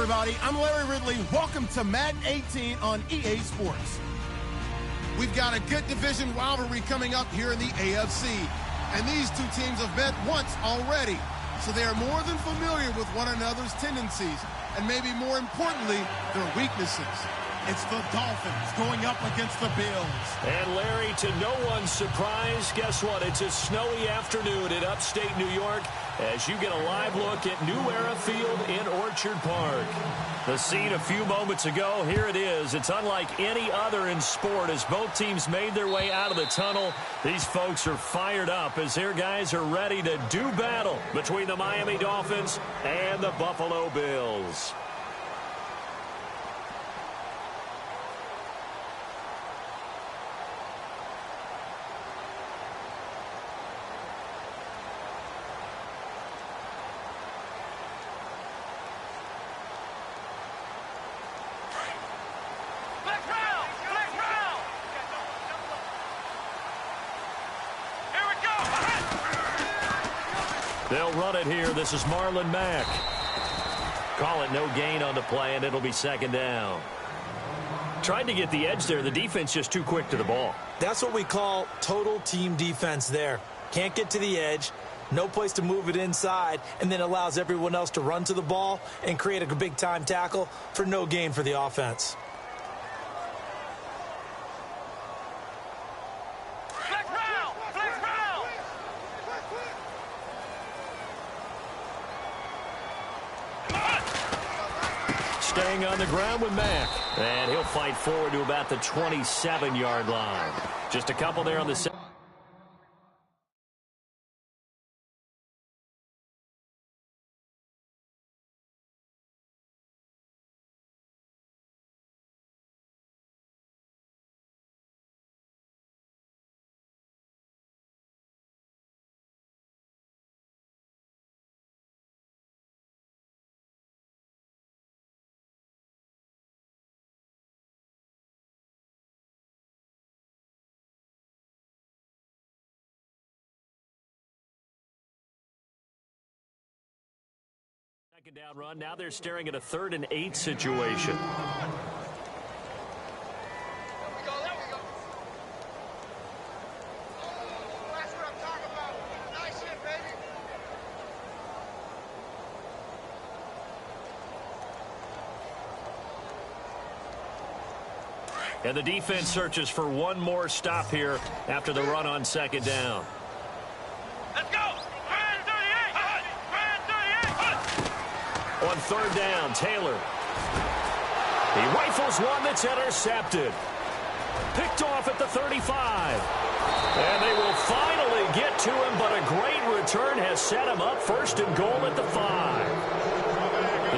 everybody. I'm Larry Ridley. Welcome to Madden 18 on EA Sports. We've got a good division rivalry coming up here in the AFC. And these two teams have met once already. So they are more than familiar with one another's tendencies. And maybe more importantly, their weaknesses. It's the Dolphins going up against the Bills. And Larry, to no one's surprise, guess what? It's a snowy afternoon in upstate New York as you get a live look at New Era Field in Orchard Park. The scene a few moments ago, here it is. It's unlike any other in sport as both teams made their way out of the tunnel. These folks are fired up as their guys are ready to do battle between the Miami Dolphins and the Buffalo Bills. They'll run it here. This is Marlon Mack. Call it no gain on the play, and it'll be second down. Tried to get the edge there. The defense just too quick to the ball. That's what we call total team defense there. Can't get to the edge, no place to move it inside, and then allows everyone else to run to the ball and create a big-time tackle for no gain for the offense. Staying on the ground with Mack. And he'll fight forward to about the 27-yard line. Just a couple there on the second. Second down run. Now they're staring at a 3rd and 8 situation. And the defense searches for one more stop here after the run on second down. Let's go! On 3rd down, Taylor. He rifles one that's intercepted. Picked off at the 35. And they will finally get to him, but a great return has set him up 1st and goal at the 5.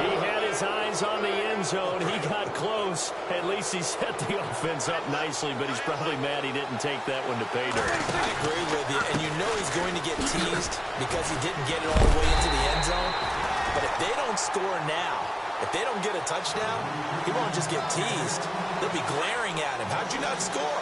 He had his eyes on the end zone. He got close. At least he set the offense up nicely, but he's probably mad he didn't take that one to pay dirt. I agree with you, and you know he's going to get teased because he didn't get it all the way into the end zone. But if they don't score now, if they don't get a touchdown, he won't just get teased. They'll be glaring at him. How'd you not score?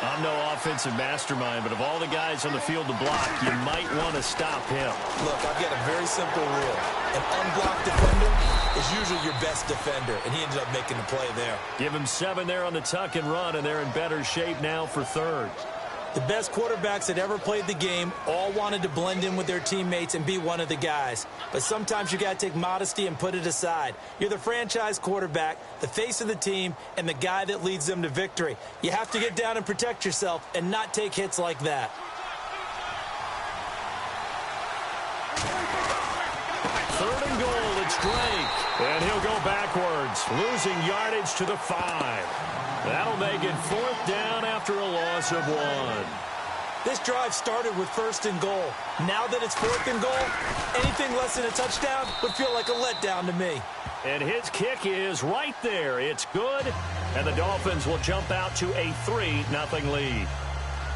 I'm no offensive mastermind, but of all the guys on the field to block, you might want to stop him. Look, I've got a very simple rule. An unblocked defender is usually your best defender, and he ended up making the play there. Give him 7 there on the tuck and run, and they're in better shape now for 3rd. The best quarterbacks that ever played the game all wanted to blend in with their teammates and be one of the guys. But sometimes you got to take modesty and put it aside. You're the franchise quarterback, the face of the team, and the guy that leads them to victory. You have to get down and protect yourself and not take hits like that. Third and goal, it's Drake. And he'll go backwards, losing yardage to the 5. That'll make it 4th down after a loss of 1. This drive started with 1st and goal. Now that it's 4th and goal, anything less than a touchdown would feel like a letdown to me. And his kick is right there. It's good, and the Dolphins will jump out to a 3-0 lead.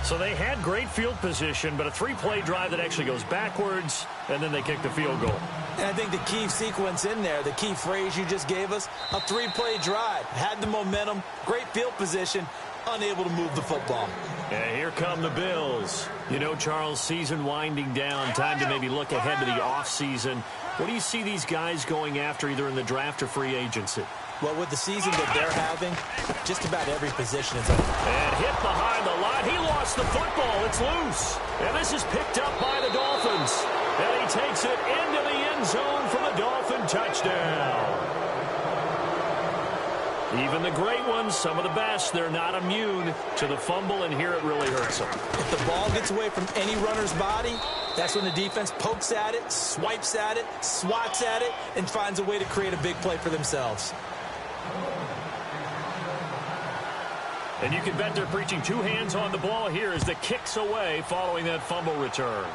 So they had great field position, but a 3-play drive that actually goes backwards, and then they kick the field goal. And I think the key sequence in there, the key phrase you just gave us, a 3-play drive. Had the momentum, great field position, unable to move the football. And here come the Bills. You know, Charles, season winding down, time to maybe look ahead to the offseason. What do you see these guys going after either in the draft or free agency? Well, with the season that they're having, just about every position is open. And hit behind the line. He lost the football. It's loose. And this is picked up by the Dolphins. And he takes it into the end zone for the Dolphin touchdown. Even the great ones, some of the best, they're not immune to the fumble, and here it really hurts them. If the ball gets away from any runner's body, that's when the defense pokes at it, swipes at it, swats at it, and finds a way to create a big play for themselves. And you can bet they're preaching two hands on the ball here as the kick's away following that fumble return.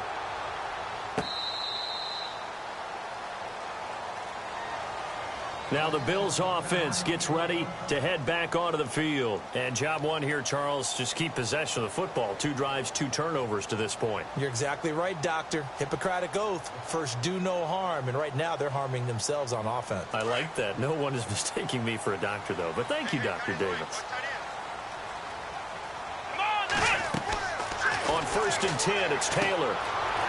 Now the Bills offense gets ready to head back onto the field. And job one here, Charles, just keep possession of the football. 2 drives, 2 turnovers to this point. You're exactly right, Doctor. Hippocratic oath. First, do no harm. And right now, they're harming themselves on offense. I like that. No one is mistaking me for a doctor, though. But thank you, Dr. Davis. On 1st and 10, it's Taylor.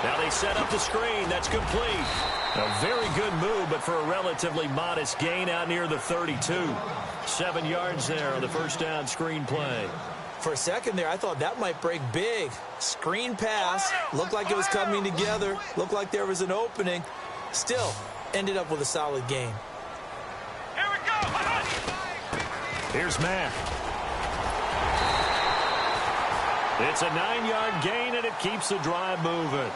Now they set up the screen. That's complete. A very good move, but for a relatively modest gain out near the 32. 7 yards there on the first down screen play. For a second there, I thought that might break big. Screen pass. Looked like it was coming together. Looked like there was an opening. Still, ended up with a solid gain. Here we go. Here's Mack. It's a 9-yard gain, and it keeps the drive moving.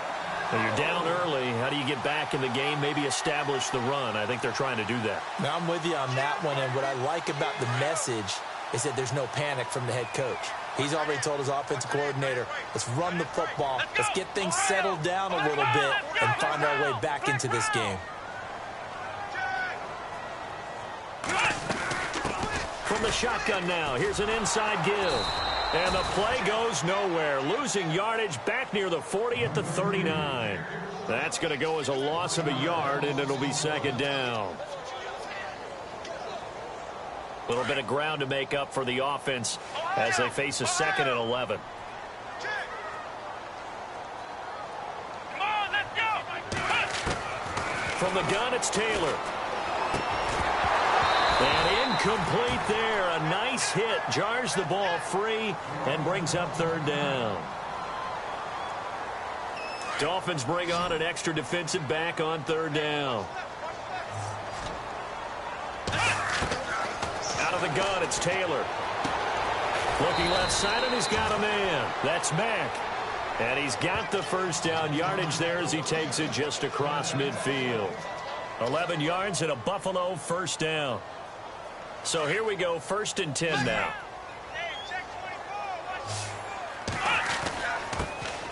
Well, you're down early. How do you get back in the game, maybe establish the run? I think they're trying to do that. Now, I'm with you on that one, and what I like about the message is that there's no panic from the head coach. He's already told his offensive coordinator, let's run the football, let's get things settled down a little bit and find our way back into this game. From the shotgun now, here's an inside give. And the play goes nowhere. Losing yardage back near the 40 at the 39. That's going to go as a loss of a yard, and it'll be 2nd down. A little bit of ground to make up for the offense as they face a 2nd and 11. Come on, let's go. From the gun, it's Taylor. And incomplete there. A nice hit. Jars the ball free and brings up 3rd down. Dolphins bring on an extra defensive back on 3rd down. Out of the gun, it's Taylor. Looking left side, and he's got a man. That's Mack. And he's got the first down yardage there as he takes it just across midfield. 11 yards and a Buffalo first down. So here we go, 1st and 10 now.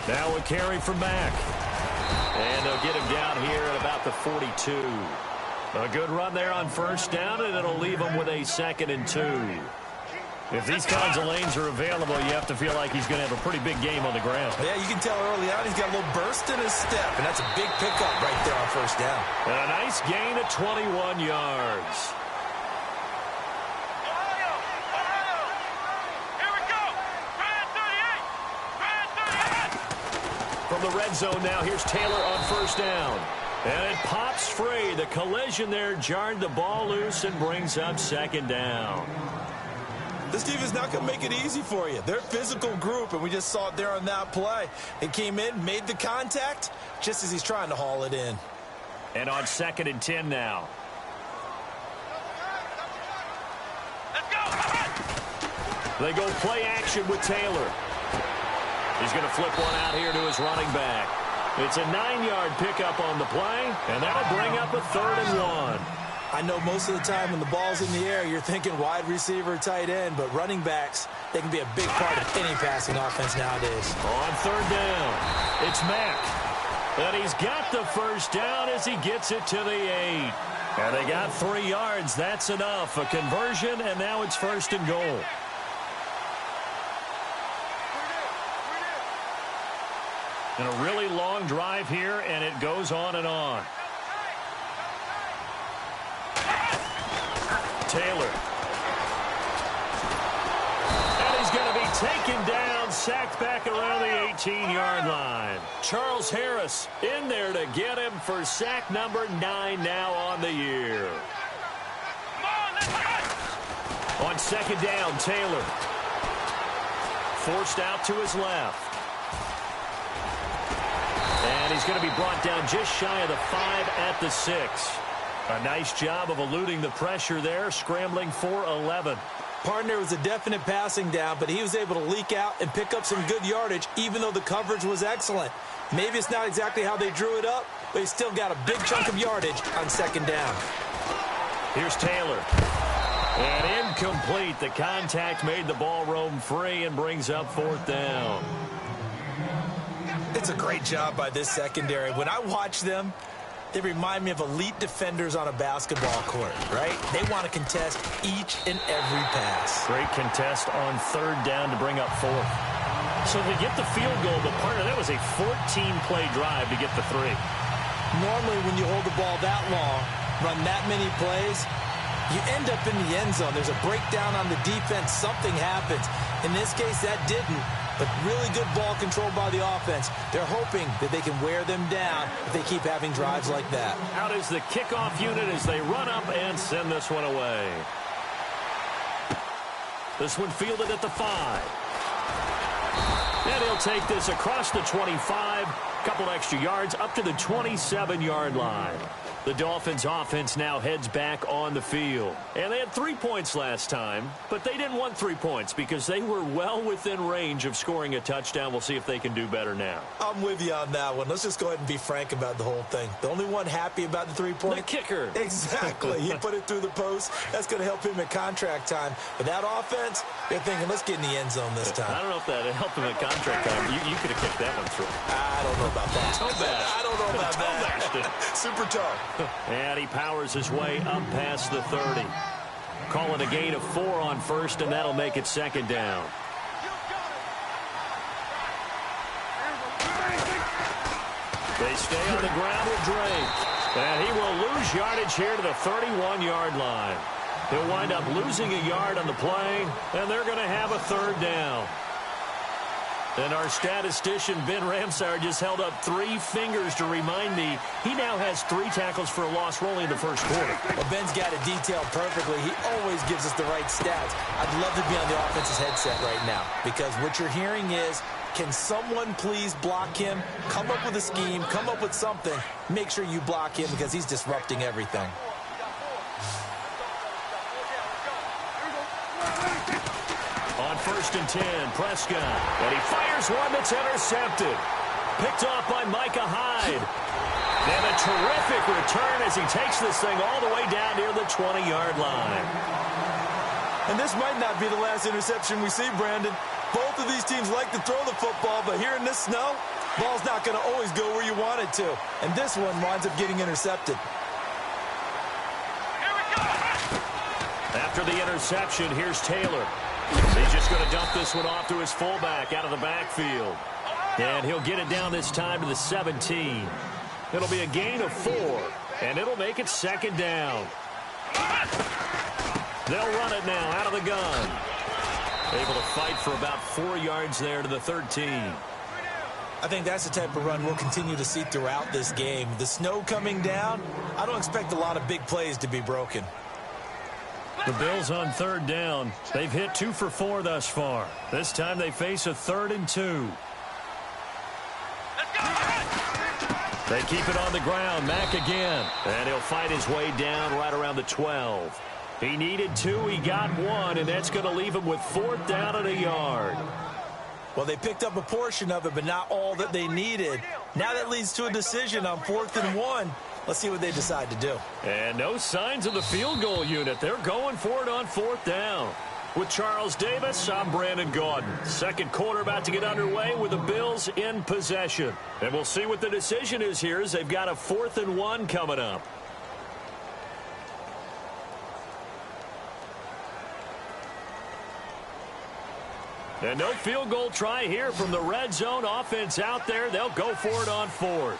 Now a carry from Mack. And they'll get him down here at about the 42. A good run there on 1st down, and it'll leave him with a 2nd and 2. If these kinds of lanes are available, you have to feel like he's going to have a pretty big game on the ground. Yeah, you can tell early on he's got a little burst in his step, and that's a big pickup right there on 1st down. And a nice gain of 21 yards. From the red zone now, here's Taylor on 1st down. And it pops free. The collision there jarred the ball loose and brings up 2nd down. This team is not going to make it easy for you. They're a physical group, and we just saw it there on that play. It came in, made the contact, just as he's trying to haul it in. And on 2nd and 10 now. Let's go. They go play action with Taylor. He's going to flip one out here to his running back. It's a 9-yard pickup on the play, and that'll bring up a 3rd and 1. I know most of the time when the ball's in the air, you're thinking wide receiver, tight end, but running backs, they can be a big part of any passing offense nowadays. On 3rd down, it's Mack. And he's got the first down as he gets it to the 8. And they got 3 yards. That's enough. A conversion, and now it's 1st and goal. And a really long drive here, and it goes on and on. Taylor. And he's going to be taken down, sacked back around the 18-yard line. Charles Harris in there to get him for sack number 9 now on the year. On second down, Taylor. Forced out to his left. And he's going to be brought down just shy of the 5 at the 6. A nice job of eluding the pressure there, scrambling for 11. Partner was a definite passing down, but he was able to leak out and pick up some good yardage, even though the coverage was excellent. Maybe it's not exactly how they drew it up, but he still got a big chunk of yardage on second down. Here's Taylor. And incomplete. The contact made the ball roam free and brings up 4th down. It's a great job by this secondary. When I watch them, they remind me of elite defenders on a basketball court, right? They want to contest each and every pass. Great contest on 3rd down to bring up 4th. So they get the field goal, but partner, that was a 14-play drive to get the 3. Normally, when you hold the ball that long, run that many plays, you end up in the end zone. There's a breakdown on the defense. Something happens. In this case, that didn't. But really good ball control by the offense. They're hoping that they can wear them down if they keep having drives like that. Out is the kickoff unit as they run up and send this one away. This one fielded at the 5. And he'll take this across the 25. Couple extra yards up to the 27-yard line. The Dolphins offense now heads back on the field. And they had 3 points last time, but they didn't want 3 points because they were well within range of scoring a touchdown. We'll see if they can do better now. I'm with you on that one. Let's just go ahead and be frank about the whole thing. The only one happy about the 3 points? The kicker. Exactly. He put it through the post. That's going to help him at contract time. But that offense, they're thinking, let's get in the end zone this time. I don't know if that helped him at contract time. You could have kicked that one through. I don't know about that. I don't know about that. Super tough. And he powers his way up past the 30. Calling a gain of 4 on 1st, and that'll make it 2nd down. They stay on the ground with Drake. And he will lose yardage here to the 31-yard line. He'll wind up losing a yard on the play, and they're going to have a 3rd down. And our statistician, Ben Ramsauer, just held up 3 fingers to remind me he now has 3 tackles for a loss rolling in the 1st quarter. Well, Ben's got it detailed perfectly. He always gives us the right stats. I'd love to be on the offense's headset right now because what you're hearing is, can someone please block him? Come up with a scheme. Come up with something. Make sure you block him because he's disrupting everything. On 1st and 10, Prescott. And he fires one that's intercepted. Picked off by Micah Hyde. And a terrific return as he takes this thing all the way down near the 20-yard line. And this might not be the last interception we see, Brandon. Both of these teams like to throw the football, but here in this snow, ball's not going to always go where you want it to. And this one winds up getting intercepted. After the interception, here's Taylor. He's just going to dump this one off to his fullback out of the backfield. And he'll get it down this time to the 17. It'll be a gain of 4, and it'll make it 2nd down. They'll run it now out of the gun. Able to fight for about 4 yards there to the 13. I think that's the type of run we'll continue to see throughout this game. The snow coming down, I don't expect a lot of big plays to be broken. The Bills on 3rd down. They've hit 2 for 4 thus far. This time they face a 3rd and 2. They keep it on the ground. Mack again. And he'll fight his way down right around the 12. He needed 2. He got 1. And that's going to leave him with 4th down and a yard. Well, they picked up a portion of it, but not all that they needed. Now that leads to a decision on 4th and 1. Let's see what they decide to do. And no signs of the field goal unit. They're going for it on 4th down. With Charles Davis, I'm Brandon Gaudin. 2nd quarter about to get underway with the Bills in possession. And we'll see what the decision is here as they've got a 4th and 1 coming up. And no field goal try here from the red zone offense out there. They'll go for it on 4th.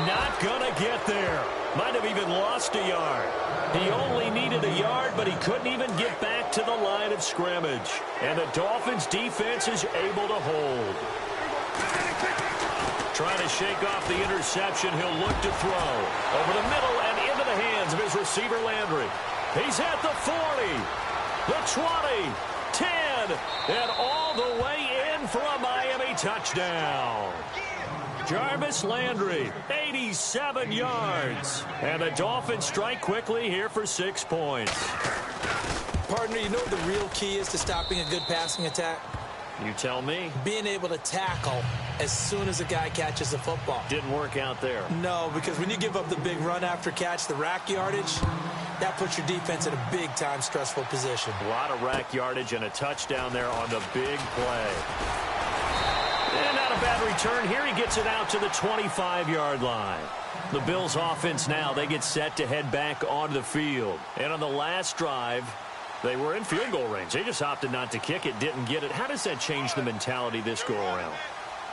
not going to get there. Might have even lost a yard. He only needed a yard, but he couldn't even get back to the line of scrimmage. And the Dolphins' defense is able to hold. Trying to shake off the interception, he'll look to throw. Over the middle and into the hands of his receiver, Landry. He's at the 40, the 20, 10, and all the way in for a Miami touchdown. Jarvis Landry, 87 yards. And the Dolphins strike quickly here for 6 points. Partner, you know what the real key is to stopping a good passing attack? You tell me. Being able to tackle as soon as a guy catches the football. Didn't work out there. No, because when you give up the big run after catch, the rack yardage, that puts your defense in a big-time stressful position. A lot of rack yardage and a touchdown there on the big play. And not a bad return here. He gets it out to the 25-yard line. The Bills' offense now, they get set to head back onto the field. And on the last drive, they were in field goal range. They just opted not to kick it, didn't get it. How does that change the mentality this go-around?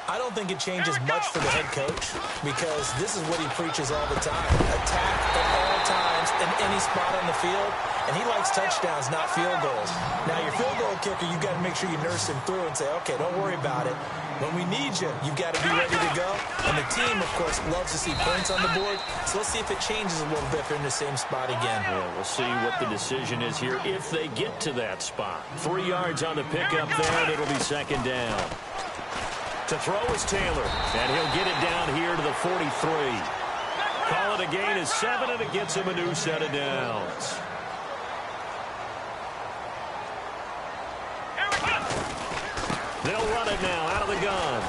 I don't think it changes much for the head coach because this is what he preaches all the time. Attack at all times in any spot on the field, and he likes touchdowns, not field goals. Now, your field goal kicker, you've got to make sure you nurse him through and say, okay, don't worry about it. When we need you, you've got to be ready to go. And the team, of course, loves to see points on the board. So let's see if it changes a little bit if they're in the same spot again. Yeah, we'll see what the decision is here if they get to that spot. 3 yards on the pickup there, and it'll be second down. To throw is Taylor, and he'll get it down here to the 43. Call it a gain of 7, and it gets him a new set of downs. They'll run it now out of the gun.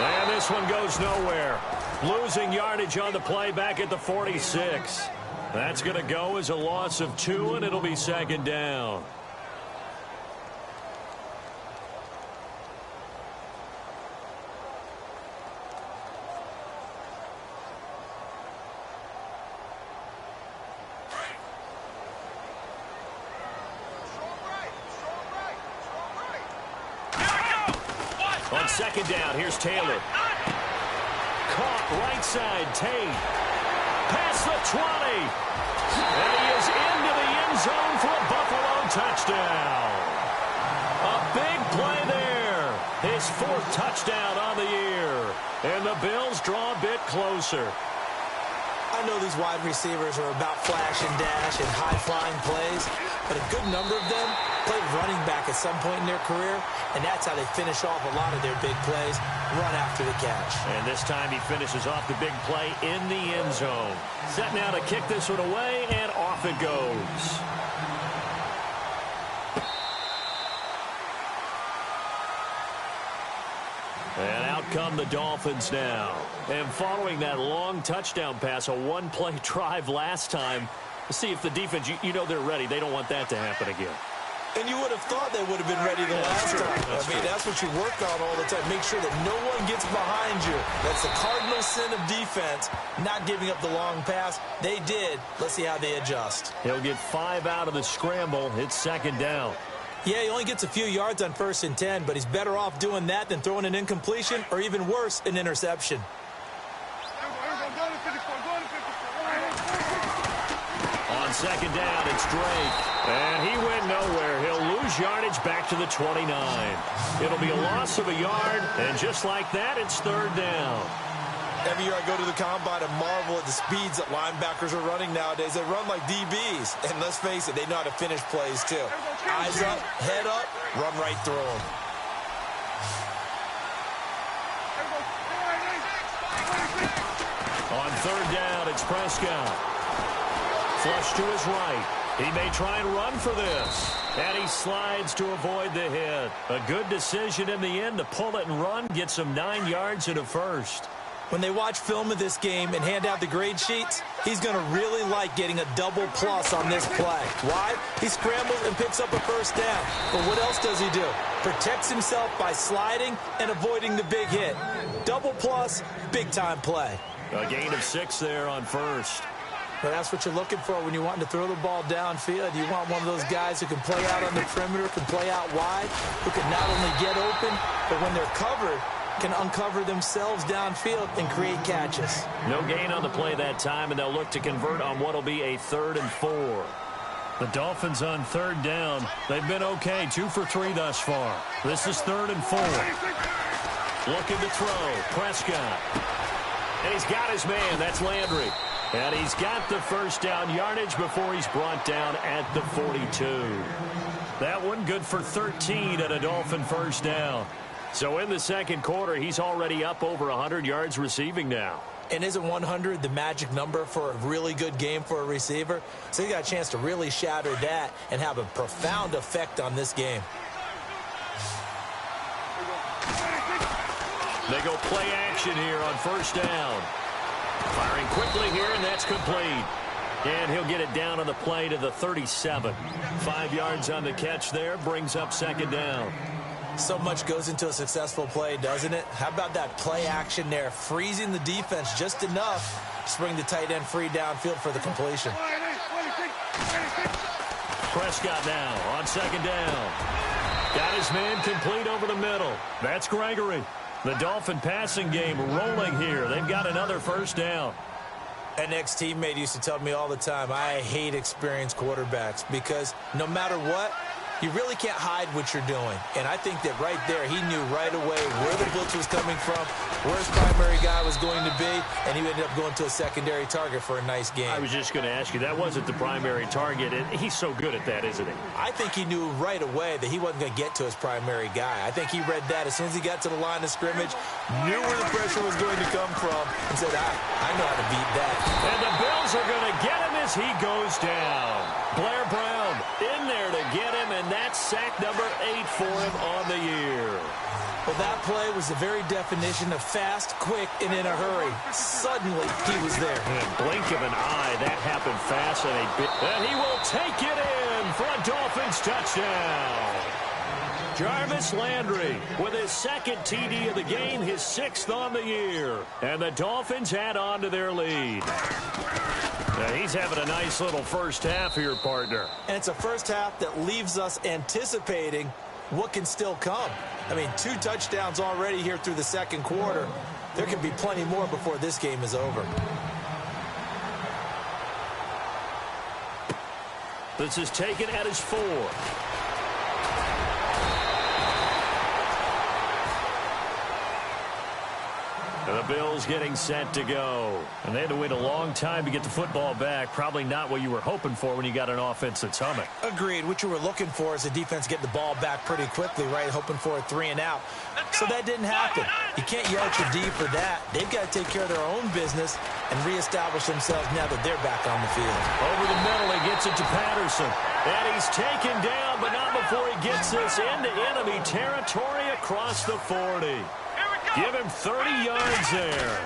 And this one goes nowhere. Losing yardage on the play back at the 46. That's going to go as a loss of 2, and it'll be second down. On second down, here's Taylor. Caught right side, Tate. Past the 20. And he is into the end zone for a Buffalo touchdown. A big play there. His 4th touchdown on the year. And the Bills draw a bit closer. I know these wide receivers are about flash and dash and high-flying plays, but a good number of them played running back at some point in their career, and that's how they finish off a lot of their big plays, run after the catch. And this time he finishes off the big play in the end zone. Set now to kick this one away, and off it goes. And out come the Dolphins now. And following that long touchdown pass, a one-play drive last time, to see if the defense, you know they're ready. They don't want that to happen again. And you would have thought they would have been ready the last time. I mean, that's what you work on all the time. Make sure that no one gets behind you. That's the cardinal sin of defense, not giving up the long pass. They did. Let's see how they adjust. He'll get 5 out of the scramble. It's second down. Yeah, he only gets a few yards on 1st and 10, but he's better off doing that than throwing an incompletion or even worse, an interception. On second down, it's Drake. And he went nowhere. He'll lose yardage back to the 29. It'll be a loss of a yard, and just like that, it's third down. Every year I go to the combine and marvel at the speeds that linebackers are running nowadays. They run like DBs. And let's face it, they know how to finish plays too. Eyes up, head up, run right through them. On third down, it's Prescott. Flush to his right. He may try and run for this. And he slides to avoid the hit. A good decision in the end to pull it and run. Gets him 9 yards and a first. When they watch film of this game and hand out the grade sheets, he's going to really like getting a double plus on this play. Why? He scrambles and picks up a first down. But what else does he do? Protects himself by sliding and avoiding the big hit. Double plus, big-time play. A gain of 6 there on first. But that's what you're looking for when you're wanting to throw the ball downfield. You want one of those guys who can play out on the perimeter, can play out wide, who can not only get open, but when they're covered, can uncover themselves downfield and create catches. No gain on the play that time, and they'll look to convert on what will be a 3rd and 4. The Dolphins on 3rd down. They've been okay, 2 for 3 thus far. This is 3rd and 4. Looking to throw, Prescott. And he's got his man, that's Landry. And he's got the first down yardage before he's brought down at the 42. That one good for 13 at a Dolphin first down. So in the second quarter, he's already up over 100 yards receiving now. And isn't 100 the magic number for a really good game for a receiver? So he got a chance to really shatter that and have a profound effect on this game. They go play action here on first down. Firing quickly here, and that's complete. And he'll get it down on the play to the 37. 5 yards on the catch there, brings up second down. So much goes into a successful play, doesn't it? How about that play action there, freezing the defense just enough to bring the tight end free downfield for the completion. Prescott now on second down. Got his man complete over the middle. That's Gregory. The Dolphin passing game rolling here. They've got another first down. An ex-teammate used to tell me all the time, I hate experienced quarterbacks because no matter what, you really can't hide what you're doing. And I think that right there, he knew right away where the blitz was coming from, where his primary guy was going to be, and he ended up going to a secondary target for a nice game. I was just going to ask you, that wasn't the primary target. He's so good at that, isn't he? I think he knew right away that he wasn't going to get to his primary guy. I think he read that as soon as he got to the line of scrimmage, knew where the pressure was going to come from, and said, I know how to beat that. And the Bills are going to get him as he goes down. Blair Brown in there to get him, and that's sack number 8 for him on the year. Well, that play was the very definition of fast, quick, and in a hurry. Suddenly, he was there. In a blink of an eye, that happened fast, and he will take it in for a Dolphins touchdown. Jarvis Landry with his second TD of the game, his 6th on the year. And the Dolphins add on to their lead. Now he's having a nice little first half here, partner. And it's a first half that leaves us anticipating what can still come. I mean, 2 touchdowns already here through the second quarter. There can be plenty more before this game is over. This is taken at his 4. And the Bills getting set to go. And they had to wait a long time to get the football back. Probably not what you were hoping for when you got an offense that's humming. Agreed. What you were looking for is the defense get the ball back pretty quickly, right? Hoping for a 3 and out. So that didn't happen. You can't yell at your D for that. They've got to take care of their own business and reestablish themselves now that they're back on the field. Over the middle, he gets it to Patterson. And he's taken down, but not before he gets this into enemy territory across the 40. Give him 30 yards there.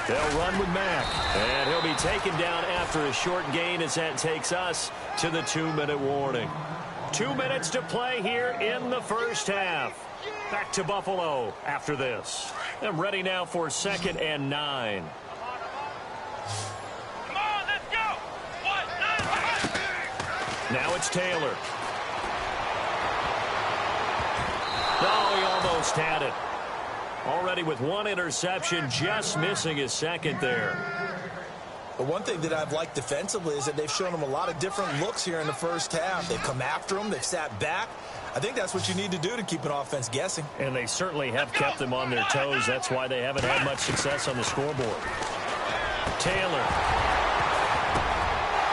They'll run with Mack. And he'll be taken down after a short gain as that takes us to the 2-minute warning. 2 minutes to play here in the first half. Back to Buffalo after this. I'm ready now for 2nd and 9. Come on, let's go. 1, 9. Now it's Taylor. Oh, he almost had it. Already with 1 interception, just missing his 2nd there. But one thing that I've liked defensively is that they've shown him a lot of different looks here in the first half. They've come after him. They've sat back. I think that's what you need to do to keep an offense guessing. And they certainly have kept them on their toes. That's why they haven't had much success on the scoreboard. Taylor.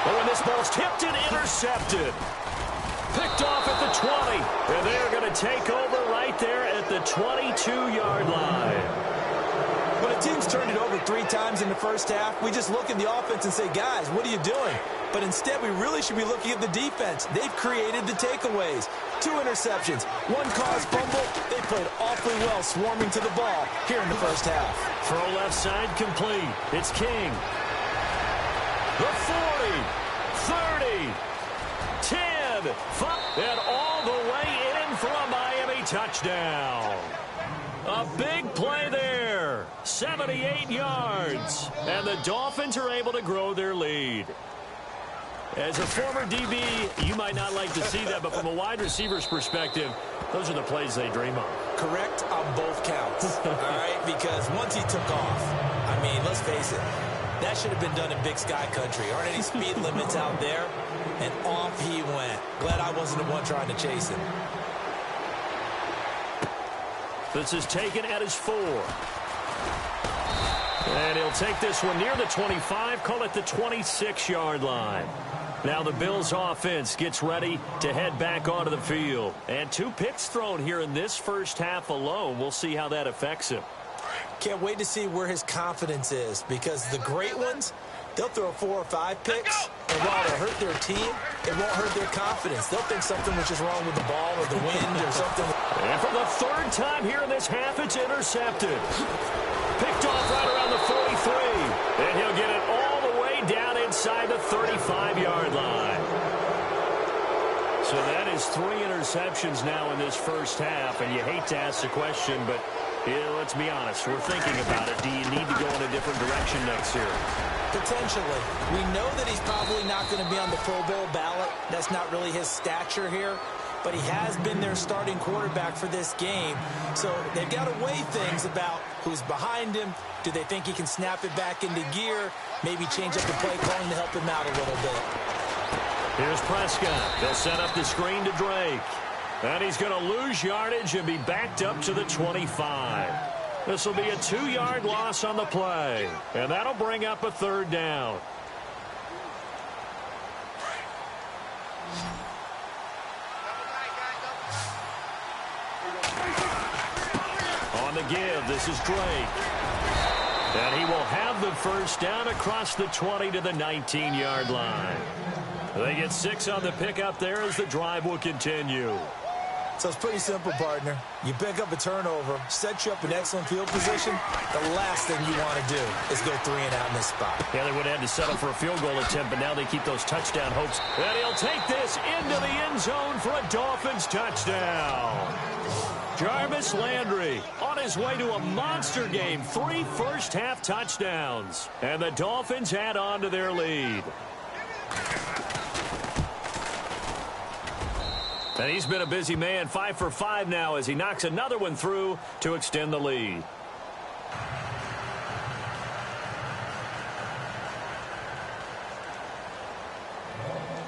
Oh, and this ball's tipped and intercepted. Picked off at the 20. And they're going to take over right there at the 22-yard line. When a team's turned it over 3 times in the first half, we just look at the offense and say, guys, what are you doing? But instead, we really should be looking at the defense. They've created the takeaways. 2 interceptions, 1 caused fumble. They played awfully well swarming to the ball here in the first half. Throw left side complete. It's King. The 40, 30, 10, 5, and all the way in for a Miami touchdown. A big play there. 78 yards. And the Dolphins are able to grow their lead. As a former DB, you might not like to see that, but from a wide receiver's perspective, those are the plays they dream of. Correct on both counts. nuts, all right? Because once he took off, I mean, let's face it, that should have been done in Big Sky Country. Aren't any speed limits out there? And off he went. Glad I wasn't the one trying to chase him. This is taken at his 4. And he'll take this one near the 25, call it the 26-yard line. Now the Bills offense gets ready to head back onto the field. And 2 picks thrown here in this first half alone. We'll see how that affects him. Can't wait to see where his confidence is, because the great ones, they'll throw 4 or 5 picks, and while it'll hurt their team, it won't hurt their confidence. They'll think something was just wrong with the ball or the wind or something. And for the 3rd time here in this half, it's intercepted. Picked off right around the 43. And he'll get it all the way down inside the 35-yard line. So that is 3 interceptions now in this first half. And you hate to ask the question, but let's be honest. We're thinking about it. Do you need to go in a different direction next year? Potentially. We know that he's probably not going to be on the Pro Bowl ballot. That's not really his stature here. But he has been their starting quarterback for this game. So they've got to weigh things about who's behind him. Do they think he can snap it back into gear? Maybe change up the play calling to help him out a little bit. Here's Prescott. They'll set up the screen to Drake. And he's going to lose yardage and be backed up to the 25. This will be a 2-yard loss on the play. And that'll bring up a 3rd down. On the give, this is Drake. And he will have the first down across the 20 to the 19-yard line. They get 6 on the pickup there as the drive will continue. So it's pretty simple, partner. You pick up a turnover, set you up in excellent field position. The last thing you want to do is go 3 and out in this spot. Yeah, they would have had to settle for a field goal attempt, but now they keep those touchdown hopes. And he'll take this into the end zone for a Dolphins touchdown. Jarvis Landry on his way to a monster game. 3 first-half touchdowns. And the Dolphins add on to their lead. And he's been a busy man, 5 for 5 now as he knocks another one through to extend the lead.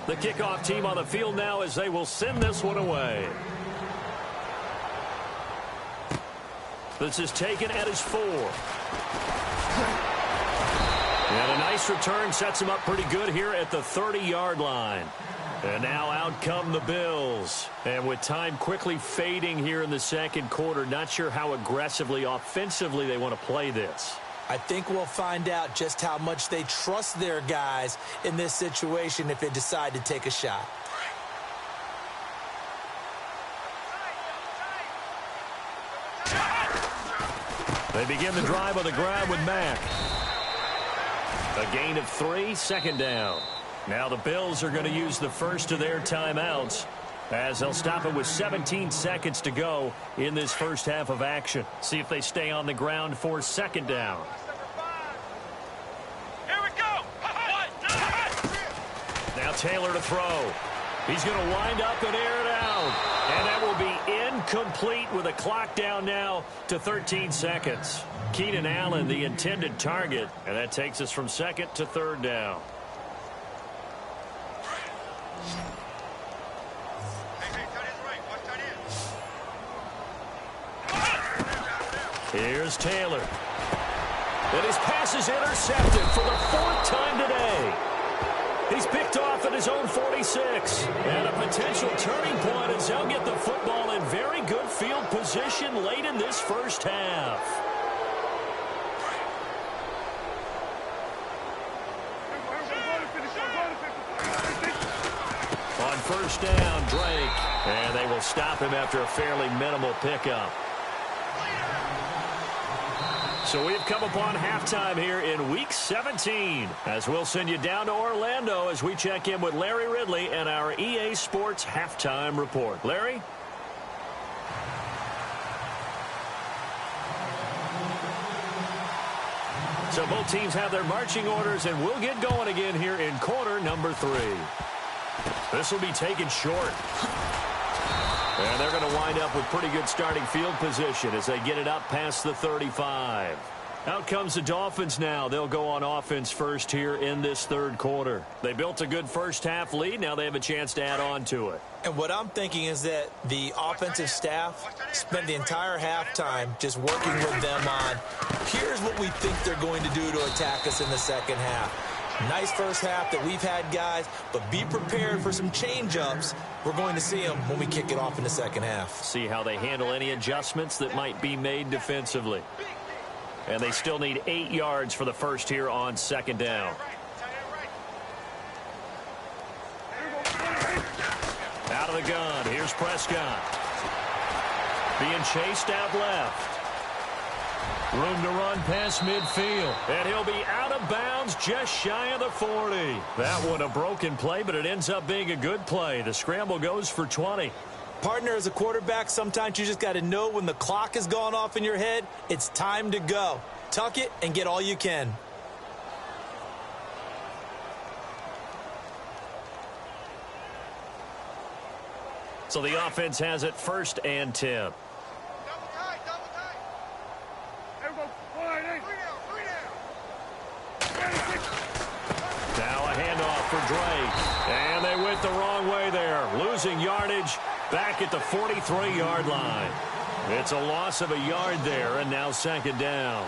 The kickoff team on the field now as they will send this one away. This is taken at his 4. And a nice return sets him up pretty good here at the 30-yard line. And now out come the Bills. And with time quickly fading here in the second quarter, not sure how aggressively, offensively they want to play this. I think we'll find out just how much they trust their guys in this situation if they decide to take a shot. They begin the drive on the ground with Mack. A gain of 3, 2nd down. Now the Bills are going to use the first of their timeouts as they'll stop it with 17 seconds to go in this first half of action. See if they stay on the ground for 2nd down. Here we go. Now Taylor to throw. He's going to wind up and air it out. And that will be incomplete with a clock down now to 13 seconds. Keenan Allen, the intended target, and that takes us from 2nd to 3rd down. Here's Taylor. And his pass is intercepted for the 4th time today. He's picked off at his own 46. And a potential turning point as they'll get the football in very good field position late in this first half. On 1st down, Drake. And they will stop him after a fairly minimal pickup. So we've come upon halftime here in Week 17 as we'll send you down to Orlando as we check in with Larry Ridley and our EA Sports Halftime Report. Larry? So both teams have their marching orders, and we'll get going again here in quarter number 3. This will be taken short. And they're going to wind up with pretty good starting field position as they get it up past the 35. Out comes the Dolphins now. They'll go on offense first here in this third quarter. They built a good first-half lead. Now they have a chance to add on to it. And what I'm thinking is that the offensive staff spent the entire halftime just working with them on, here's what we think they're going to do to attack us in the second half. Nice first half that we've had, guys, but be prepared for some change-ups. We're going to see them when we kick it off in the second half. See how they handle any adjustments that might be made defensively. And they still need 8 yards for the first here on second down. Out of the gun, here's Prescott. Being chased out left. Room to run past midfield. And he'll be out of bounds just shy of the 40. That one a broken play, but it ends up being a good play. The scramble goes for 20. Partner, as a quarterback, sometimes you just got to know when the clock has gone off in your head, it's time to go. Tuck it and get all you can. So the offense has it 1st and 10. Now a handoff for Drake. And they went the wrong way there. Losing yardage back at the 43-yard line. It's a loss of a yard there, and now second down.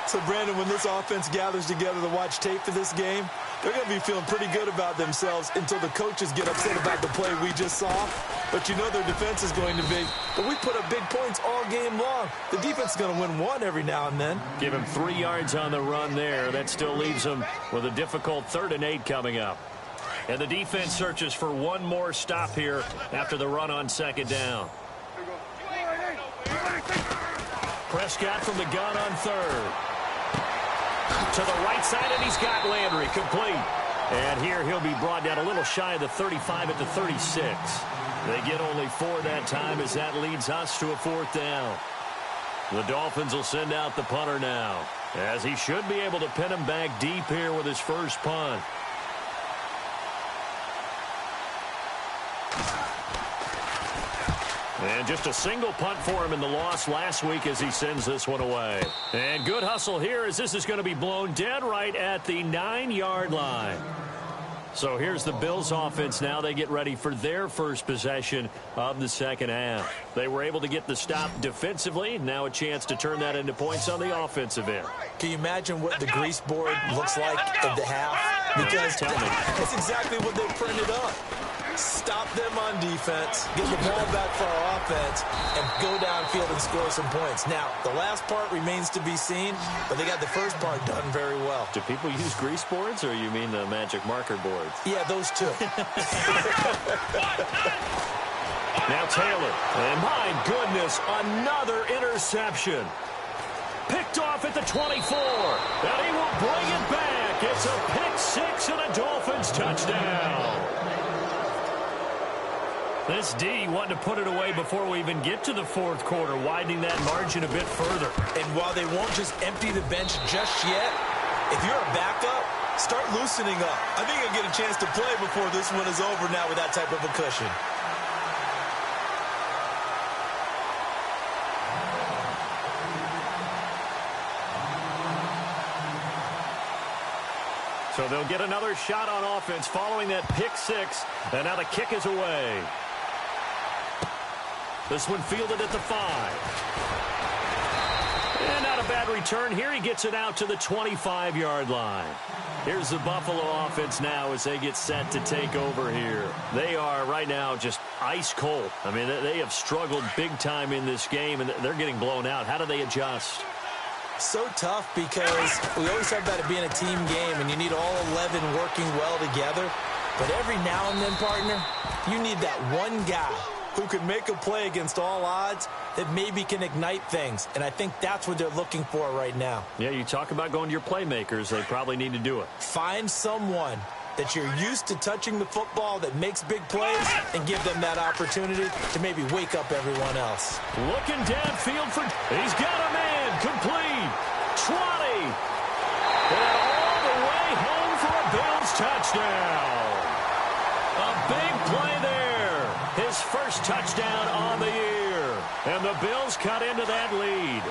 So, Brandon, when this offense gathers together to watch tape for this game, they're going to be feeling pretty good about themselves until the coaches get upset about the play we just saw. But you know their defense is going to be. But we put up big points all game long. The defense is going to win one every now and then. Give him 3 yards on the run there. That still leaves them with a difficult 3rd and 8 coming up. And the defense searches for one more stop here after the run on second down. Prescott from the gun on 3rd. To the right side, and he's got Landry complete. And here he'll be brought down a little shy of the 35 at the 36. They get only 4 that time as that leads us to a 4th down. The Dolphins will send out the punter now, as he should be able to pin him back deep here with his first punt. And just a single punt for him in the loss last week as he sends this one away. And good hustle here as this is going to be blown dead right at the 9-yard line. So here's the Bills offense now. They get ready for their first possession of the second half. They were able to get the stop defensively. Now a chance to turn that into points on the offensive end. Can you imagine what the grease board looks like at the half? Because that's exactly what they printed up. Stop them on defense, get the ball back for our offense, and go downfield and score some points. Now, the last part remains to be seen, but they got the first part done very well. Do people use grease boards, or you mean the magic marker boards? Yeah, those two. Now Taylor, and my goodness, another interception. Picked off at the 24, and he will bring it back. It's a pick six and a Dolphins touchdown. This D wanting to put it away before we even get to the 4th quarter, widening that margin a bit further. And while they won't just empty the bench just yet, if you're a backup, start loosening up. I think you'll get a chance to play before this one is over now with that type of a cushion. So they'll get another shot on offense following that pick six, and now the kick is away. This one fielded at the 5. And not a bad return here. He gets it out to the 25-yard line. Here's the Buffalo offense now as they get set to take over here. They are right now just ice cold. I mean, they have struggled big time in this game, and they're getting blown out. How do they adjust? So tough because we always talk about it being a team game, and you need all 11 working well together. But every now and then, partner, you need that one guy who can make a play against all odds that maybe can ignite things. And I think that's what they're looking for right now. Yeah, you talk about going to your playmakers. They probably need to do it. Find someone that you're used to touching the football that makes big plays and give them that opportunity to maybe wake up everyone else. Looking downfield for... He's got a man. Complete. 20. And all the way home for a Bills touchdown. A big play there. His first The Bills cut into that lead.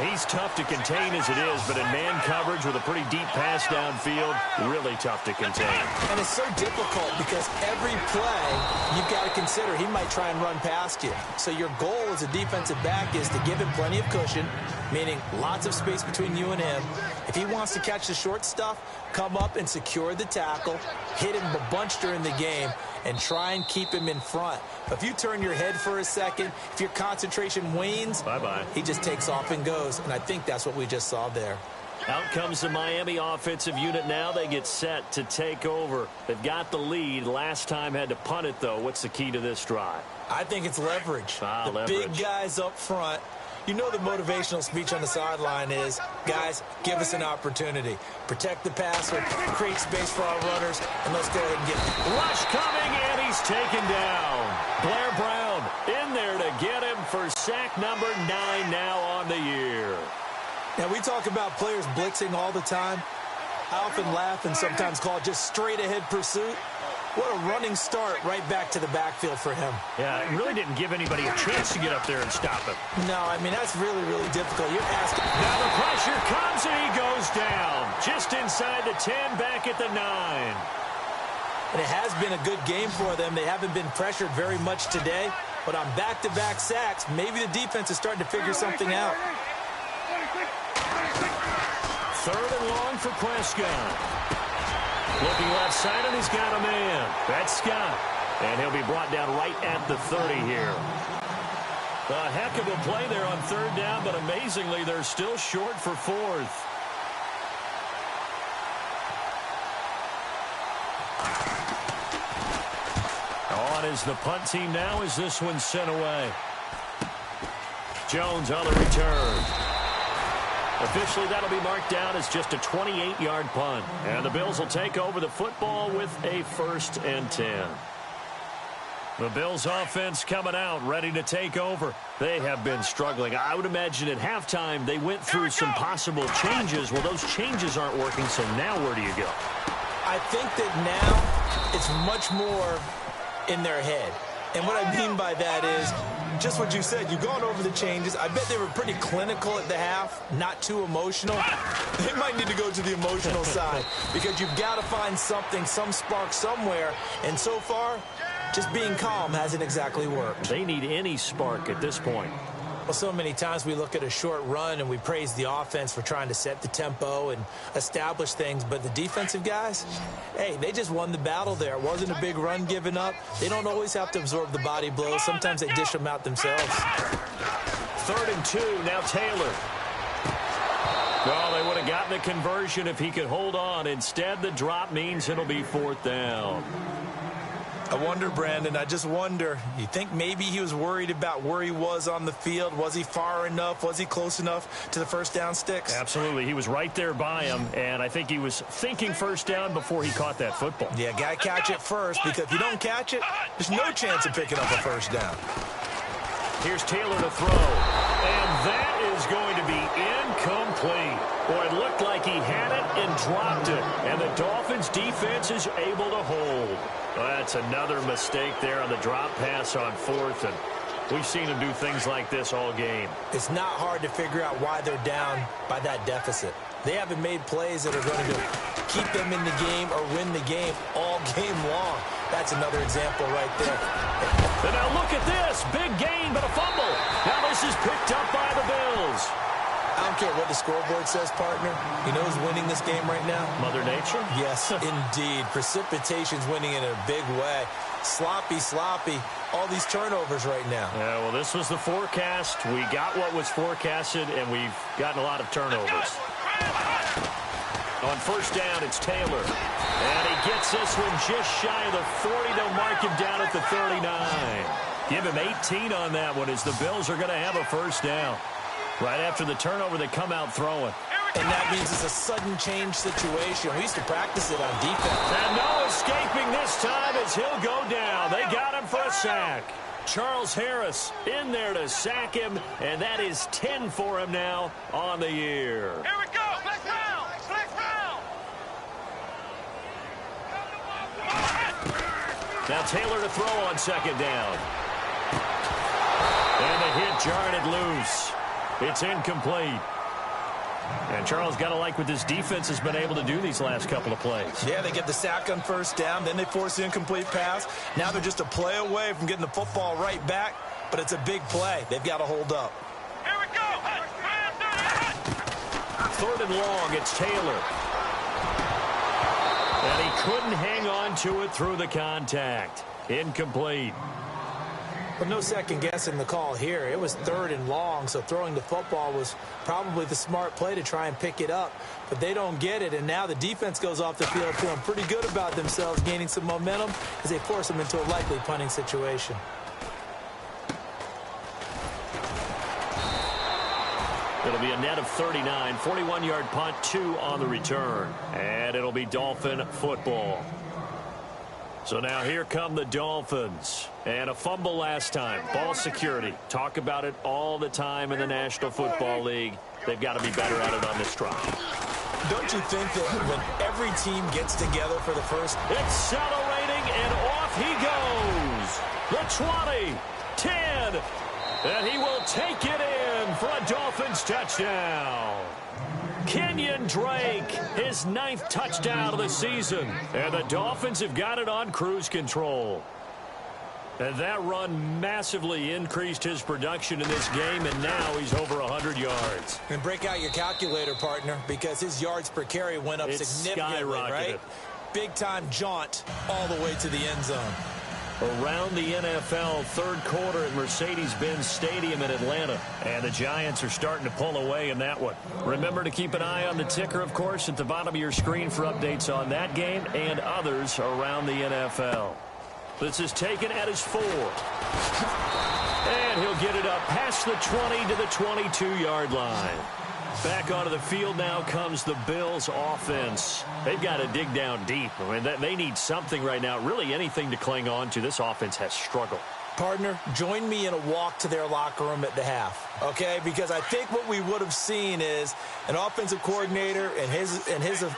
He's tough to contain as it is, but in man coverage with a pretty deep pass downfield, really tough to contain. And it's so difficult because every play you've got to consider he might try and run past you. So your goal as a defensive back is to give him plenty of cushion, meaning lots of space between you and him. If he wants to catch the short stuff, come up and secure the tackle, hit him a bunch during the game, and try and keep him in front. But if you turn your head for a second, if your concentration wanes, bye-bye. He just takes off and goes, and I think that's what we just saw there. Out comes the Miami offensive unit now. They get set to take over. They've got the lead. Last time had to punt it, though. What's the key to this drive? I think it's leverage. Big guys up front. You know the motivational speech on the sideline is, guys, give us an opportunity. Protect the passer, create space for our runners, and let's go ahead and get it. Rush coming, and he's taken down. Blair Brown in there to get him for sack number 9 now on the year. Now, we talk about players blitzing all the time. I often laugh and sometimes call it just straight-ahead pursuit. What a running start right back to the backfield for him. Yeah, it really didn't give anybody a chance to get up there and stop him. No, I mean, that's really, really difficult. You're asking. Now the pressure comes, and he goes down. Just inside the 10, back at the 9. And it has been a good game for them. They haven't been pressured very much today. But on back-to-back sacks, maybe the defense is starting to figure something out. 3rd and long for Prescott. Looking left side, and he's got a man. That's Scott. And he'll be brought down right at the 30 here. A heck of a play there on 3rd down, but amazingly, they're still short for 4th. On is the punt team now as this one's sent away. Jones on the return. Officially, that'll be marked down as just a 28-yard punt. And the Bills will take over the football with a 1st and 10. The Bills offense coming out, ready to take over. They have been struggling. I would imagine at halftime they went through some possible changes. Well, those changes aren't working, so now where do you go? I think that now it's much more in their head. And what I mean by that is just what you said. You've gone over the changes. I bet they were pretty clinical at the half, not too emotional. They might need to go to the emotional side because you've got to find something, some spark somewhere. And so far, just being calm hasn't exactly worked. They need any spark at this point. Well, so many times we look at a short run and we praise the offense for trying to set the tempo and establish things. But the defensive guys, hey, they just won the battle there. It wasn't a big run given up. They don't always have to absorb the body blows. Sometimes they dish them out themselves. 3rd and 2, now Taylor. Well, they would have gotten the conversion if he could hold on. Instead, the drop means it'll be 4th down. I wonder, Brandon, I just wonder, you think maybe he was worried about where he was on the field? Was he far enough? Was he close enough to the 1st down sticks? Absolutely. He was right there by him, and I think he was thinking 1st down before he caught that football. Yeah, got to catch it first, because if you don't catch it, there's no chance of picking up a 1st down. Here's Taylor to throw, and that is going to be incomplete. Boy, it looked like he had it and dropped it, and the Dolphins' defense is able to hold. Well, that's another mistake there on the drop pass on 4th, and we've seen him do things like this all game. It's not hard to figure out why they're down by that deficit. They haven't made plays that are going to keep them in the game or win the game all game long. That's another example right there. And now look at this. Big gain, but a fumble. Now this is picked up by the Bills. I don't care what the scoreboard says, partner. You know who's winning this game right now? Mother Nature? Yes, indeed. Precipitation's winning in a big way. Sloppy, sloppy. All these turnovers right now. Yeah, well, this was the forecast. We got what was forecasted, and we've gotten a lot of turnovers. On 1st down, it's Taylor. And he gets this one just shy of the 40. They'll mark him down at the 39. Give him 18 on that one as the Bills are going to have a 1st down. Right after the turnover, they come out throwing. And that means it's a sudden change situation. We used to practice it on defense. And no escaping this time as he'll go down. They got him for a sack. Charles Harris in there to sack him, and that is 10 for him now on the year. Here we go. Flex round. Flex round. Now Taylor to throw on 2nd down. And hit jarred it loose. It's incomplete. And Charles, got to like what this defense has been able to do these last couple of plays. Yeah, they get the sack on first down, then they force the incomplete pass. Now they're just a play away from getting the football right back, but it's a big play. They've got to hold up. Here we go. 3rd and long, it's Taylor. And he couldn't hang on to it through the contact. Incomplete. But no second guessing the call here. It was 3rd and long, so throwing the football was probably the smart play to try and pick it up. But they don't get it, and now the defense goes off the field feeling pretty good about themselves, gaining some momentum as they force them into a likely punting situation. It'll be a net of 39, 41-yard punt, 2 on the return. And it'll be Dolphin football. So now here come the Dolphins. And a fumble last time. Ball security. Talk about it all the time in the National Football League. They've got to be better at it on this drive. Don't you think that when every team gets together for the first... Accelerating, and off he goes. The 20, 10, and he will take it in for a Dolphins touchdown. Kenyon Drake, his 9th touchdown of the season. And the Dolphins have got it on cruise control. And that run massively increased his production in this game, and now he's over 100 yards. And break out your calculator, partner, because his yards per carry went up significantly, right? Big-time jaunt all the way to the end zone. Around the NFL, 3rd quarter at Mercedes-Benz Stadium in Atlanta. And the Giants are starting to pull away in that one. Remember to keep an eye on the ticker, of course, at the bottom of your screen for updates on that game and others around the NFL. This is taken at his 4. And he'll get it up past the 20 to the 22-yard line. Back onto the field now comes the Bills offense. They've got to dig down deep. I mean, they need something right now, really anything to cling on to. This offense has struggled. Partner, join me in a walk to their locker room at the half, okay? Because I think what we would have seen is an offensive coordinator and his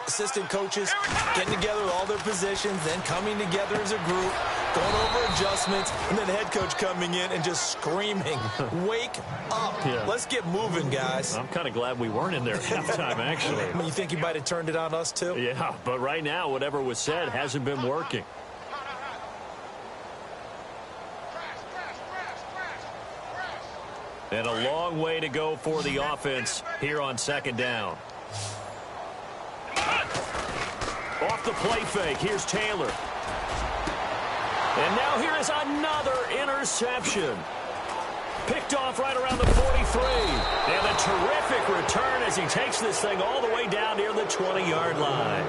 assistant coaches getting together with all their positions, then coming together as a group, going over adjustments, and then the head coach coming in and just screaming, wake up. Yeah. Let's get moving, guys. I'm kind of glad we weren't in there at halftime, actually. I mean, you think he might have turned it on us, too? Yeah, but right now, whatever was said hasn't been working. And a long way to go for the offense here on 2nd down. Off the play fake, here's Taylor. And now here is another interception. Picked off right around the 43. And a terrific return as he takes this thing all the way down near the 20-yard line.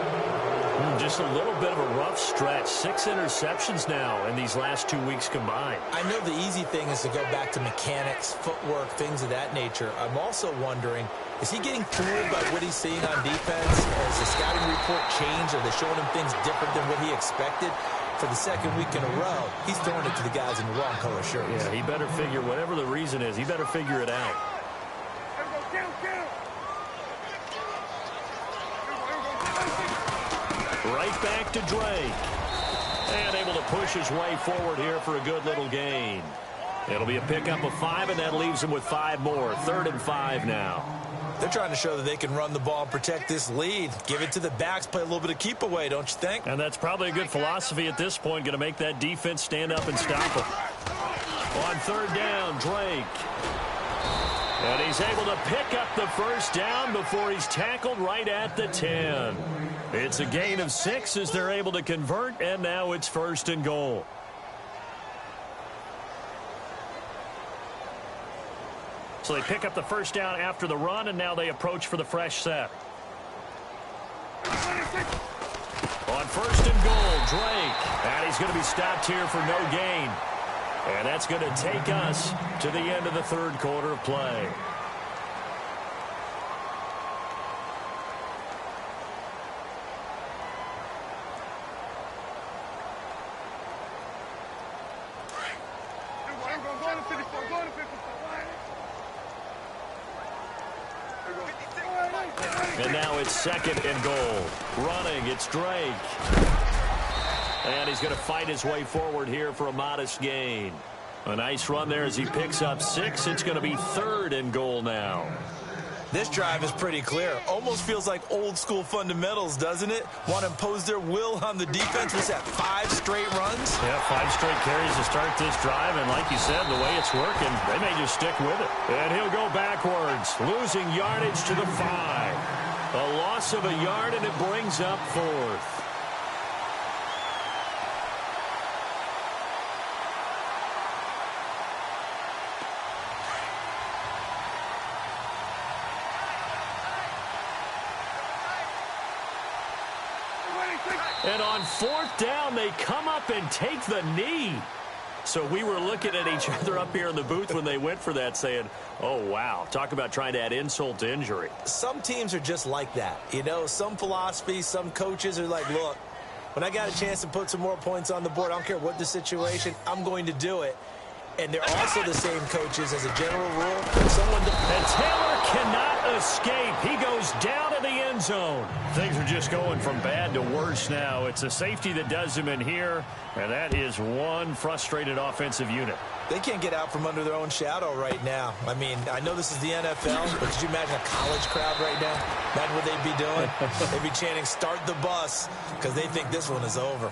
Just a little bit of a rough stretch. 6 interceptions now in these last 2 weeks combined. I know the easy thing is to go back to mechanics, footwork, things of that nature. I'm also wondering, is he getting fooled by what he's seeing on defense? Has the scouting report changed? Are they showing him things different than what he expected? For the 2nd week in a row, he's throwing it to the guys in the wrong color shirts. Yeah, he better figure, whatever the reason is, he better figure it out. Right back to Drake. And able to push his way forward here for a good little gain. It'll be a pickup of 5, and that leaves him with 5 more. 3rd and 5 now. They're trying to show that they can run the ball and protect this lead. Give it to the backs, play a little bit of keep away, don't you think? And that's probably a good philosophy at this point, going to make that defense stand up and stop them. On 3rd down, Drake. And he's able to pick up the 1st down before he's tackled right at the 10. It's a gain of 6 as they're able to convert, and now it's 1st and goal. So they pick up the 1st down after the run, and now they approach for the fresh set. On 1st and goal, Drake. And he's going to be stopped here for no gain. And that's going to take us to the end of the 3rd quarter of play. And now it's 2nd and goal. Running, it's Drake. And he's going to fight his way forward here for a modest gain. A nice run there as he picks up 6. It's going to be 3rd and goal now. This drive is pretty clear. Almost feels like old school fundamentals, doesn't it? Want to impose their will on the defense. Was that 5 straight runs? Yeah, 5 straight carries to start this drive. And like you said, the way it's working, they may just stick with it. And he'll go backwards, losing yardage to the 5. A loss of a yard, and it brings up 4th. And on 4th down, they come up and take the knee. So we were looking at each other up here in the booth when they went for that saying, oh, wow, talk about trying to add insult to injury. Some teams are just like that. You know, some philosophies, some coaches are like, look, when I got a chance to put some more points on the board, I don't care what the situation, I'm going to do it. And they're also the same coaches as a general rule. And Taylor cannot escape. He goes down in the end zone. Things are just going from bad to worse now. It's a safety that does him in here, and that is one frustrated offensive unit. They can't get out from under their own shadow right now. I mean, I know this is the NFL, but could you imagine a college crowd right now? Imagine what they'd be doing. They'd be chanting, start the bus, because they think this one is over.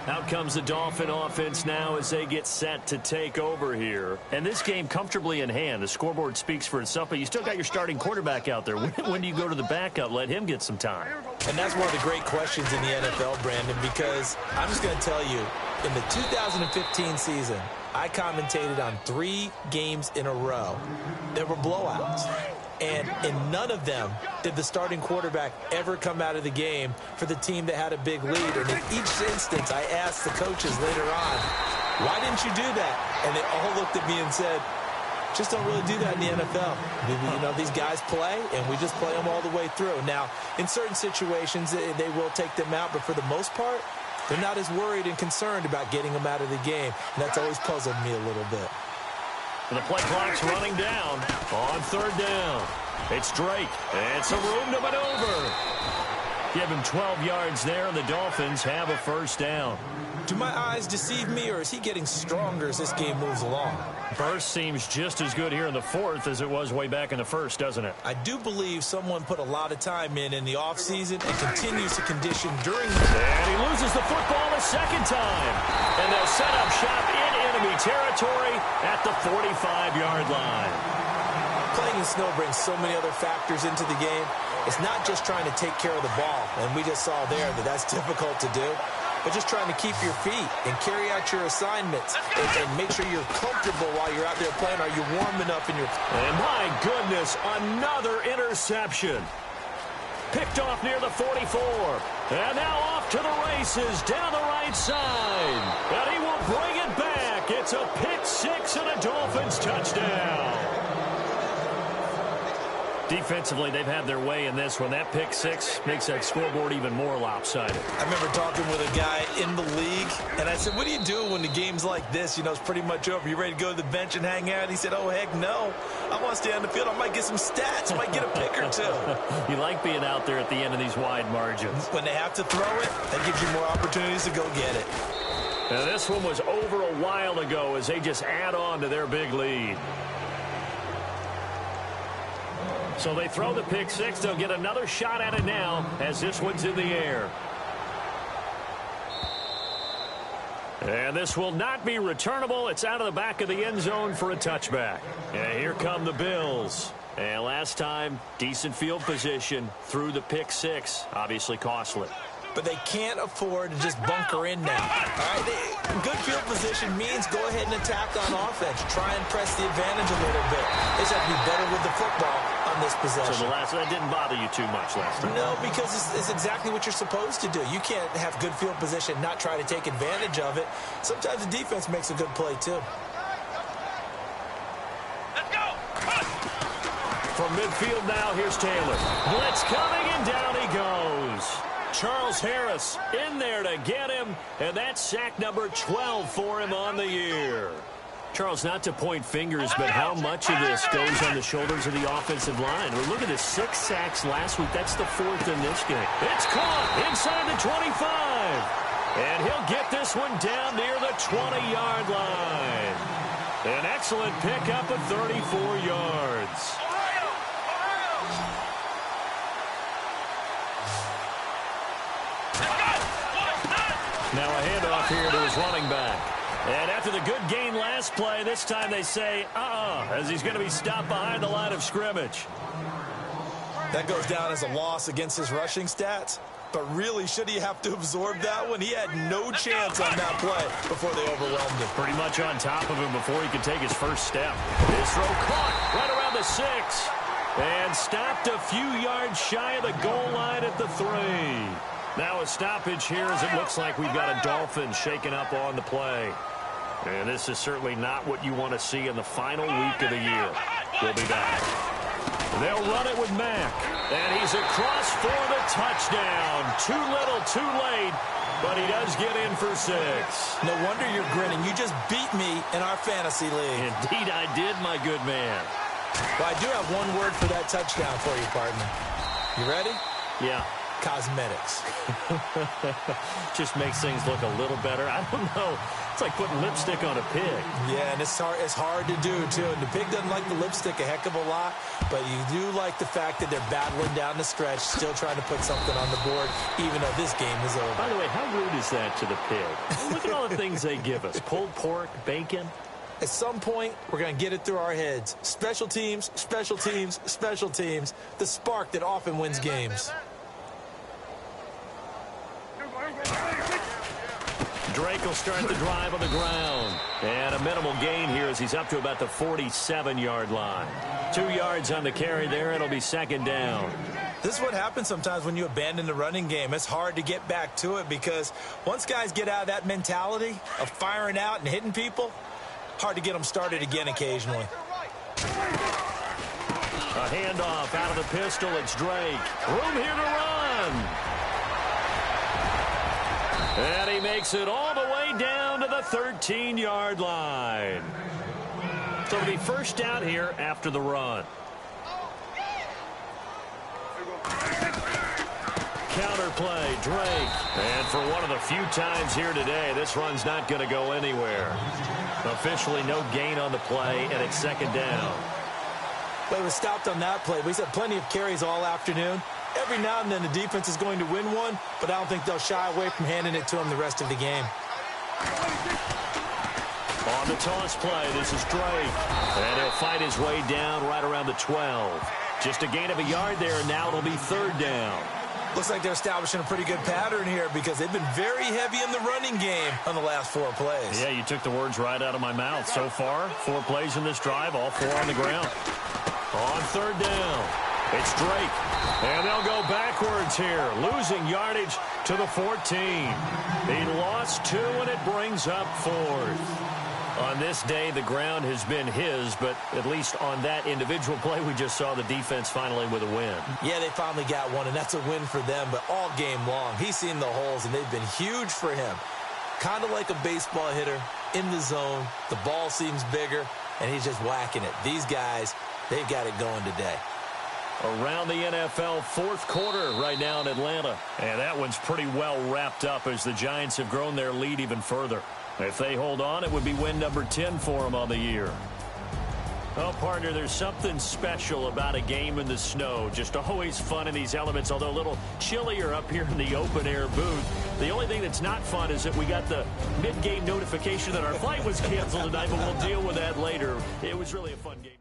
Out comes the Dolphin offense now as they get set to take over here. And this game comfortably in hand. The scoreboard speaks for itself, but you still got your starting quarterback out there. When do you go to the backup? Let him get some time. And that's one of the great questions in the NFL, Brandon, because I'm just going to tell you, in the 2015 season, I commentated on 3 games in a row. There were blowouts. And in none of them did the starting quarterback ever come out of the game for the team that had a big lead. And in each instance, I asked the coaches later on, why didn't you do that? And they all looked at me and said, just don't really do that in the NFL. You know, these guys play, and we just play them all the way through. Now, in certain situations, they will take them out, but for the most part, they're not as worried and concerned about getting them out of the game. And that's always puzzled me a little bit. The play clock's running down on 3rd down. It's Drake. It's a room to maneuver. Give him 12 yards there, and the Dolphins have a 1st down. Do my eyes deceive me, or is he getting stronger as this game moves along? First seems just as good here in the 4th as it was way back in the 1st, doesn't it? I do believe someone put a lot of time in the offseason and continues to condition during the... And he loses the football a 2nd time. And they'll set up shop in enemy territory at the 45-yard line. Playing in snow brings so many other factors into the game. It's not just trying to take care of the ball, and we just saw there that that's difficult to do, but just trying to keep your feet and carry out your assignments and make sure you're comfortable while you're out there playing. Are you warm enough in your... And my goodness, another interception. Picked off near the 44. And now off to the races down the right side. And he will bring it back. It's a pick 6 and a Dolphins touchdown. Defensively, they've had their way in this one. That pick 6 makes that scoreboard even more lopsided. I remember talking with a guy in the league, and I said, what do you do when the game's like this? You know, it's pretty much over. You ready to go to the bench and hang out? He said, oh, heck no. I want to stay on the field. I might get some stats. I might get a pick or 2. You like being out there at the end of these wide margins. When they have to throw it, that gives you more opportunities to go get it. Now, this one was over a while ago as they just add on to their big lead. So they throw the pick 6. They'll get another shot at it now as this one's in the air. And this will not be returnable. It's out of the back of the end zone for a touchback. And here come the Bills. And last time, decent field position through the pick 6. Obviously costly. But they can't afford to just bunker in now. All right, good field position means go ahead and attack on offense. Try and press the advantage a little bit. They just have to be better with the football on this possession. So that didn't bother you too much last time? No, because it's exactly what you're supposed to do. You can't have good field position, not try to take advantage of it. Sometimes the defense makes a good play, too. Let's go! From midfield now, here's Taylor. Blitz coming, and down he goes. Charles Harris in there to get him, and that's sack number 12 for him on the year. Charles, not to point fingers, but how much of this goes on the shoulders of the offensive line? Well, look at the 6 sacks last week. That's the 4th in this game. It's caught inside the 25. And he'll get this one down near the 20-yard line. An excellent pickup of 34 yards. Now a handoff here to his running back. And after the good gain last play, this time they say, as he's going to be stopped behind the line of scrimmage. That goes down as a loss against his rushing stats. But really, should he have to absorb that one? He had no chance on that play before they overwhelmed him. Pretty much on top of him before he could take his first step. His throw caught right around the 6. And stopped a few yards shy of the goal line at the 3. Now a stoppage here as it looks like we've got a Dolphin shaking up on the play. And this is certainly not what you want to see in the final week of the year. We'll be back. They'll run it with Mack. And he's across for the touchdown. Too little, too late. But he does get in for 6. No wonder you're grinning. You just beat me in our fantasy league. Indeed I did, my good man. Well, I do have one word for that touchdown for you, partner. You ready? Yeah. Cosmetics. Just makes things look a little better. I don't know. It's like putting lipstick on a pig. Yeah, and it's hard to do, too. And the pig doesn't like the lipstick a heck of a lot, but you do like the fact that they're battling down the stretch, still trying to put something on the board, even though this game is over. By the way, how rude is that to the pig? Look at all the things they give us. Pulled pork, bacon. At some point, we're going to get it through our heads. Special teams, special teams, special teams. The spark that often wins games. Drake will start the drive on the ground. And a minimal gain here as he's up to about the 47-yard line. 2 yards on the carry there. It'll be second down. This is what happens sometimes when you abandon the running game. It's hard to get back to it because once guys get out of that mentality of firing out and hitting people, hard to get them started again occasionally. A handoff out of the pistol. It's Drake. Room here to run. And he makes it all the way down to the 13-yard line. So it'll be first down here after the run. Counter play, Drake. And for one of the few times here today, this run's not going to go anywhere. Officially no gain on the play, and it's second down. Well, he was stopped on that play. We've had plenty of carries all afternoon. Every now and then the defense is going to win one, but I don't think they'll shy away from handing it to him the rest of the game. On the toss play, this is Drake. And he'll fight his way down right around the 12. Just a gain of a yard there, and now it'll be third down. Looks like they're establishing a pretty good pattern here because they've been very heavy in the running game on the last 4 plays. Yeah, you took the words right out of my mouth. So far, 4 plays in this drive, all 4 on the ground. On third down, it's Drake. And they'll go backwards here, losing yardage to the 14. He lost 2, and it brings up 4th. On this day, the ground has been his, but at least on that individual play, we just saw the defense finally with a win. Yeah, they finally got one, and that's a win for them, but all game long, he's seen the holes, and they've been huge for him. Kind of like a baseball hitter in the zone. The ball seems bigger, and he's just whacking it. These guys, they've got it going today. Around the NFL, 4th quarter right now in Atlanta. And that one's pretty well wrapped up as the Giants have grown their lead even further. If they hold on, it would be win number 10 for them on the year. Well, partner, there's something special about a game in the snow. Just always fun in these elements, although a little chillier up here in the open-air booth. The only thing that's not fun is that we got the mid-game notification that our flight was canceled tonight, but we'll deal with that later. It was really a fun game.